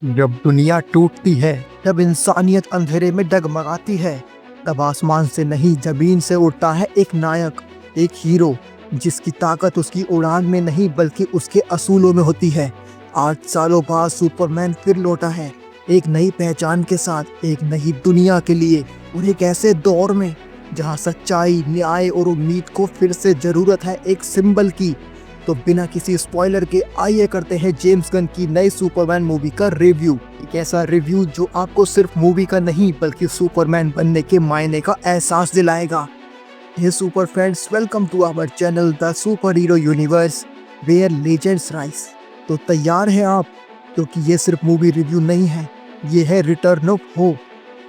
जब दुनिया टूटती है, जब इंसानियत अंधेरे में डगमगाती है, तब आसमान से नहीं जमीन से उड़ता है एक नायक, एक हीरो, जिसकी ताकत उसकी उड़ान में नहीं बल्कि उसके असूलों में होती है। 8 सालों बाद सुपरमैन फिर लौटा है, एक नई पहचान के साथ, एक नई दुनिया के लिए, और एक ऐसे दौर में जहां सच्चाई, न्याय और उम्मीद को फिर से जरूरत है एक सिंबल की। तो बिना किसी स्पॉइलर के आइए करते हैं जेम्स गन की नई सुपरमैन मूवी का रिव्यू। एक ऐसा रिव्यू जो आपको सिर्फ मूवी का नहीं बल्कि सुपरमैन बनने के मायने का एहसास दिलाएगा। Hey super friends, welcome to our channel the superhero universe where legends rise. तो तैयार हैं आप? क्योंकि ये सिर्फ मूवी रिव्यू नहीं है, ये है return of hope.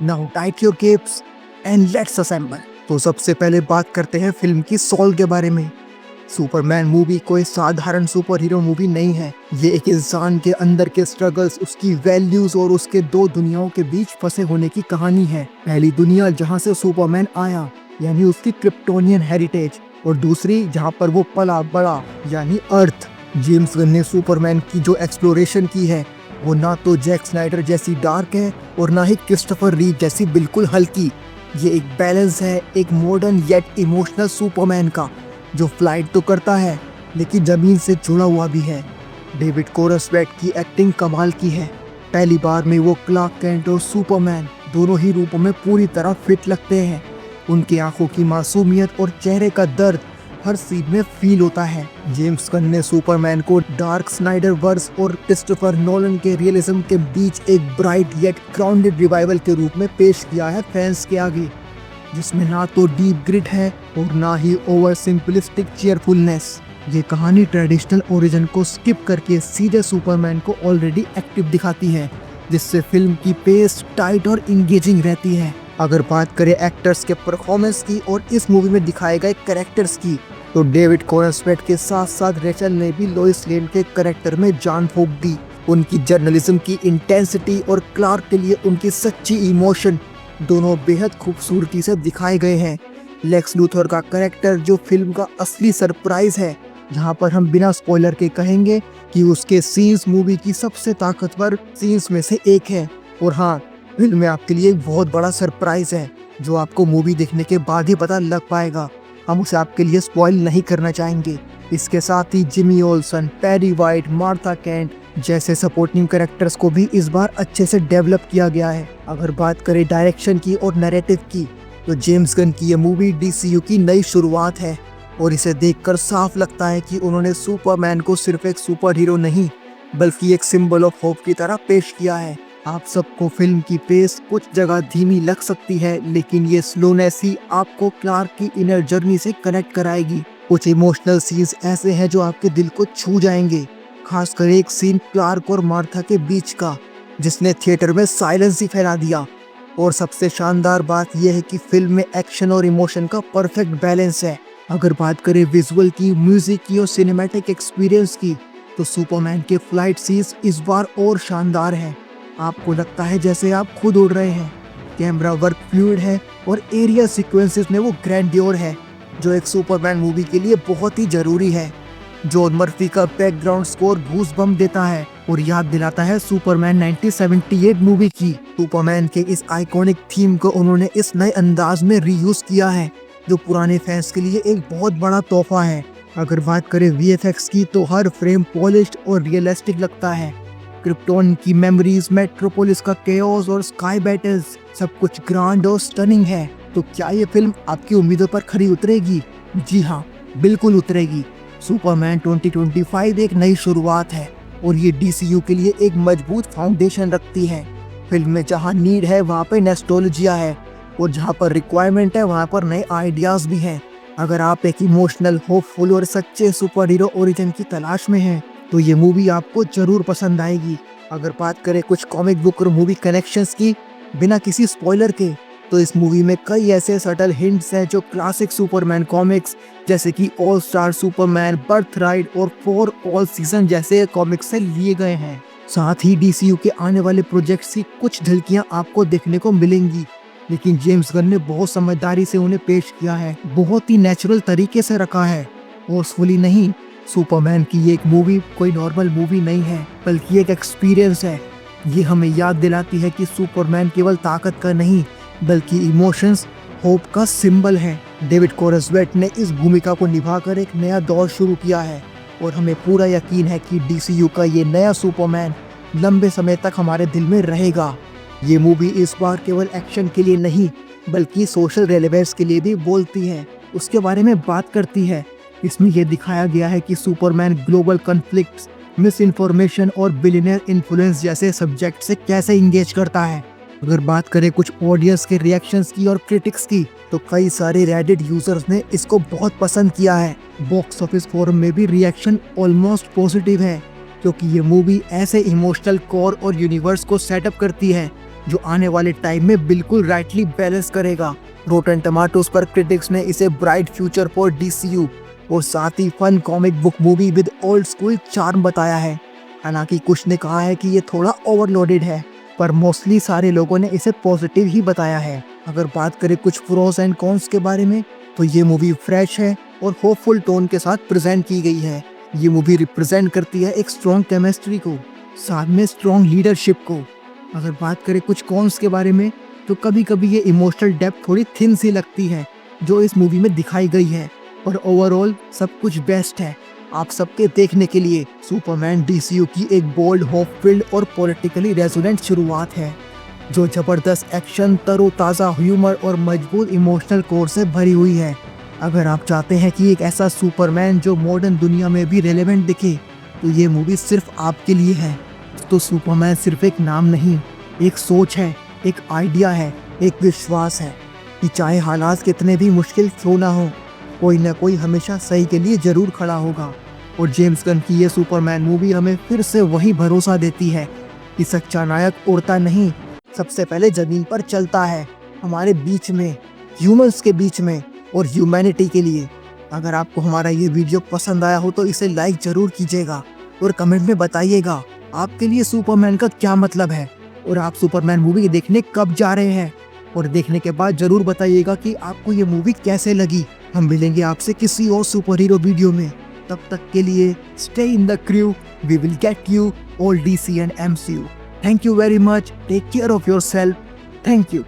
Now tight your keeps and let's assemble. तो सबसे पहले बात करते हैं फिल्म की सॉल के बारे में। सुपरमैन मूवी कोई साधारण सुपर हीरो मूवी नहीं है। ये एक इंसान के अंदर के स्ट्रगल्स, उसकी वैल्यूज और उसके दो दुनियाओं के बीच फंसे होने की कहानी है। पहली दुनिया जहाँ से सुपरमैन आया, यानी उसकी क्रिप्टोनियन हेरिटेज, और दूसरी जहाँ पर वो पला बड़ा, यानी अर्थ। जेम्स गन ने सुपरमैन की जो एक्सप्लोरेशन की है, वो ना तो जैक स्नाइडर जैसी डार्क है और ना ही क्रिस्टोफर रीव जैसी बिल्कुल हल्की। ये एक बैलेंस है, एक मॉडर्न येट इमोशनल सुपरमैन का, जो फ्लाइट तो करता है लेकिन जमीन से जुड़ा हुआ भी है। डेविड कोरसवेट की एक्टिंग कमाल की है। पहली बार में वो क्लार्क कैंट और सुपरमैन दोनों ही रूपों में पूरी तरह फिट लगते हैं। उनकी आंखों की मासूमियत और चेहरे का दर्द हर सीन में फील होता है। जेम्स गन ने सुपरमैन को डार्क स्नाइडर वर्स और क्रिस्टोफर नोलन के रियलिज्म के बीच एक ब्राइट येट ग्राउंडेड रिवाइवल के रूप में पेश किया है फैंस के आगे, जिसमें ना तो डीप ग्रिट है और ना ही ओवर सिंपलिस्टिक चीयरफुलनेस। ये कहानी ट्रेडिशनल ओरिजिन को स्किप करके सीधे सुपरमैन को ऑलरेडी एक्टिव दिखाती है, जिससे फिल्म की पेस टाइट और इंगेजिंग रहती है। अगर बात करें एक्टर्स के परफॉर्मेंस की और इस मूवी में दिखाए गए कैरेक्टर्स की, तो डेविड कोरसवेट के साथ साथ रेचल ने भी लोइस लेन के कैरेक्टर में जान फूंक दी। उनकी जर्नलिज्म की इंटेंसिटी और क्लार्क के लिए उनकी सच्ची इमोशन दोनों बेहद खूबसूरती से दिखाए गए हैं। लेक्स लूथर का कैरेक्टर जो फिल्म का असली सरप्राइज है, जहां पर हम बिना स्पॉइलर के कहेंगे कि उसके सीन्स मूवी की सबसे ताकतवर सीन्स में से एक है। और हाँ, फिल्म में आपके लिए एक बहुत बड़ा सरप्राइज है जो आपको मूवी देखने के बाद ही पता लग पाएगा। हम उसे आपके लिए स्पॉइल नहीं करना चाहेंगे। इसके साथ ही Jimmy Olsen, Perry White, Martha Kent जैसे सपोर्टिंग कैरेक्टर्स को भी इस बार अच्छे से डेवलप किया गया है। अगर बात करें डायरेक्शन की और नैरेटिव की, तो जेम्स गन की ये मूवी डीसीयू की नई शुरुआत है, और इसे देखकर साफ लगता है कि उन्होंने सुपरमैन को सिर्फ एक सुपर हीरो नहीं बल्कि एक सिंबल ऑफ होप की तरह पेश किया है। आप सबको फिल्म की पेस कुछ जगह धीमी लग सकती है, लेकिन ये स्लोनेस ही आपको क्लार्क की इनर जर्नी से कनेक्ट कराएगी। कुछ इमोशनल सीन्स ऐसे हैं जो आपके दिल को छू जाएंगे, खासकर एक सीन क्लार्क और मार्था के बीच का, जिसने थिएटर में साइलेंस ही फैला दिया। और सबसे शानदार बात यह है कि फिल्म में एक्शन और इमोशन का परफेक्ट बैलेंस है। अगर बात करें विजुअल की, म्यूजिक की और सिनेमैटिक एक्सपीरियंस की, तो सुपरमैन के फ्लाइट सीन्स इस बार और शानदार है। आपको लगता है जैसे आप खुद उड़ रहे हैं। कैमरा वर्क फ्लूइड है और एरिया सीक्वेंसेस में वो ग्रैंडियोर है, जो एक सुपरमैन मूवी के लिए बहुत ही जरूरी है। जॉन मर्फी का बैकग्राउंड स्कोर गूज़बम्प देता है और याद दिलाता है सुपरमैन 1978 मूवी की। सुपरमैन के इस आइकॉनिक थीम को उन्होंने इस नए अंदाज में रीयूज किया है, जो पुराने फैंस के लिए एक बहुत बड़ा तोहफा है। अगर बात करें वीएफएक्स की, तो हर फ्रेम पॉलिश्ड और रियलिस्टिक लगता है। क्रिप्टोन की मेमोरीज, मेट्रोपोलिस का केओस और स्काई बैटल्स, सब कुछ ग्रांड और स्टनिंग है। तो क्या ये फिल्म आपकी उम्मीदों पर खरी उतरेगी? जी हाँ, बिल्कुल उतरेगी। सुपरमैन 2025 एक नई शुरुआत है और ये डीसीयू के लिए एक मजबूत फाउंडेशन रखती है। फिल्म में जहाँ नीड है वहाँ पे नॉस्टैल्जिया है, और जहाँ पर रिक्वायरमेंट है वहाँ पर नए आइडियाज भी हैं। अगर आप एक इमोशनल, होपफुल और सच्चे सुपर हीरो ओरिजिन की तलाश में हैं, तो ये मूवी आपको जरूर पसंद आएगी। अगर बात करें कुछ कॉमिक बुक और मूवी कनेक्शंस की, बिना किसी स्पॉइलर के, तो इस मूवी में कई ऐसे सटल हिंट्स हैं जो क्लासिक सुपरमैन कॉमिक्स जैसे कि ऑल स्टार सुपरमैन, बर्थराइट और फॉर ऑल सीजन जैसे कॉमिक्स से लिए गए हैं। साथ ही डीसीयू के आने वाले प्रोजेक्ट्स की कुछ झलकियां आपको देखने को मिलेंगी, लेकिन जेम्स गन ने बहुत समझदारी से उन्हें पेश किया है, बहुत ही नेचुरल तरीके से रखा है, फोर्सफुली नहीं। सुपरमैन की ये एक मूवी कोई नॉर्मल मूवी नहीं है, बल्कि एक एक्सपीरियंस है। ये हमें याद दिलाती है कि सुपरमैन केवल ताकत का नहीं बल्कि इमोशंस, होप का सिंबल है। डेविड कोरसवेट ने इस भूमिका को निभाकर एक नया दौर शुरू किया है और हमें पूरा यकीन है कि DCU का ये नया सुपरमैन लंबे समय तक हमारे दिल में रहेगा। ये मूवी इस बार केवल एक्शन के लिए नहीं बल्कि सोशल रेलेवेंस के लिए भी बोलती है, उसके बारे में बात करती है। इसमें यह दिखाया गया है कि Superman global conflicts, miss information और बिलियनियर इन्फ्लुएंस जैसे सब्जेक्ट से कैसे इंगेज करता है। अगर बात करें कुछ ऑडियंस के रिएक्शंस की और क्रिटिक्स की, तो कई सारे रेडिट यूजर्स ने इसको बहुत पसंद किया है। बॉक्स ऑफिस फोरम में भी रिएक्शन ऑलमोस्ट पॉजिटिव है, क्योंकि ये मूवी ऐसे इमोशनल कोर और यूनिवर्स को सेटअप करती है जो आने वाले टाइम में बिल्कुल राइटली बैलेंस करेगा। रोटन टमाटोज पर क्रिटिक्स ने इसे ब्राइट फ्यूचर फॉर DCU और साथ ही fun comic book movie with old school charm बताया है। हालांकि कुछ ने कहा है कि ये थोड़ा ओवरलोडेड है, पर मोस्टली सारे लोगों ने इसे पॉजिटिव ही बताया है। अगर बात करें कुछ प्रोस एंड कॉन्स के बारे में, तो ये मूवी फ्रेश है और होपफुल टोन के साथ प्रेजेंट की गई है। ये मूवी रिप्रेजेंट करती है एक स्ट्रॉन्ग केमिस्ट्री को, साथ में स्ट्रॉन्ग लीडरशिप को। अगर बात करें कुछ कॉन्स के बारे में, तो कभी कभी ये इमोशनल डेप्थ थोड़ी थिन सी लगती है जो इस मूवी में दिखाई गई है, पर ओवरऑल सब कुछ बेस्ट है आप सबके देखने के लिए। सुपरमैन DCU की एक बोल्ड, होप फिल्ड और पॉलिटिकली रेजोनेंट शुरुआत है जो जबरदस्त एक्शन, तरोताज़ा ह्यूमर और मजबूत इमोशनल कोर से भरी हुई है। अगर आप चाहते हैं कि एक ऐसा सुपरमैन जो मॉडर्न दुनिया में भी रेलेवेंट दिखे, तो ये मूवी सिर्फ आपके लिए है। तो सुपरमैन सिर्फ एक नाम नहीं, एक सोच है, एक आइडिया है, एक विश्वास है कि चाहे हालात कितने भी मुश्किल क्यों ना हो, कोई ना कोई हमेशा सही के लिए जरूर खड़ा होगा। और जेम्स गन की ये सुपरमैन मूवी हमें फिर से वही भरोसा देती है कि सच्चा नायक उड़ता नहीं, सबसे पहले जमीन पर चलता है, हमारे बीच में, ह्यूमंस के बीच में और ह्यूमैनिटी के लिए। अगर आपको हमारा ये वीडियो पसंद आया हो तो इसे लाइक जरूर कीजिएगा और कमेंट में बताइएगा आपके लिए सुपरमैन का क्या मतलब है और आप सुपरमैन मूवी देखने कब जा रहे हैं। और देखने के बाद जरूर बताइएगा कि आपको ये मूवी कैसे लगी। हम मिलेंगे आपसे किसी और सुपर हीरो वीडियो में। तब तक के लिए stay in the crew, we will get you all DC and MCU। Thank you very much, take care of yourself, thank you.